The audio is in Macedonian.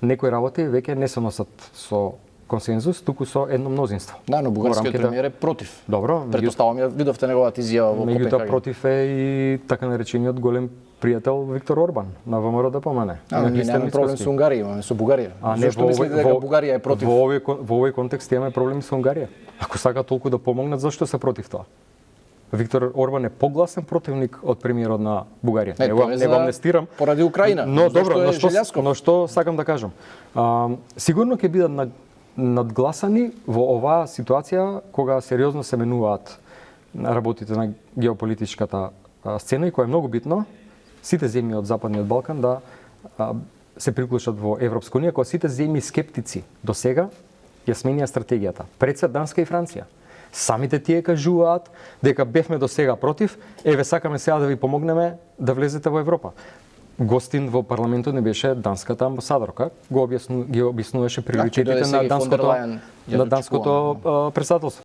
некои работи веќе не се носат со консензус, туку со едно мнозинство. Да, но бугарскиот премиер е против. Добро, Претпоставувам ја видовте неговата изјава во меѓутоа Копенхаген. против е и така наречениот голем пријател Виктор Орбан на ВМРО ДПМН. Ние немаме проблем со Унгарија, имаме со Бугарија. Зошто мислите дека Бугарија е против? Во овој контекст имаме проблеми со Унгарија. Ако сака толку да помогнат, зашто се против тоа? Виктор Орбан е погласен противник од премиерот на Бугарија. Не го амнестирам. Поради Украина. Но добро, но што сакам да кажам? Сигурно ќе бидат надгласани во оваа ситуација кога сериозно се менуваат работите на геополитичката сцена и која е многу битно сите земји од Западниот Балкан да се приклучат во Европска унија, кога сите земји скептици до сега ја сменија стратегијата. Пред се Данска и Франција. Самите тие кажуваат дека бевме до сега против, еве сакаме сега да ви помогнеме да влезете во Европа. Гостин во парламентот не беше данската амбасадорка, ги објаснуваше приоритетите на данското претседателство.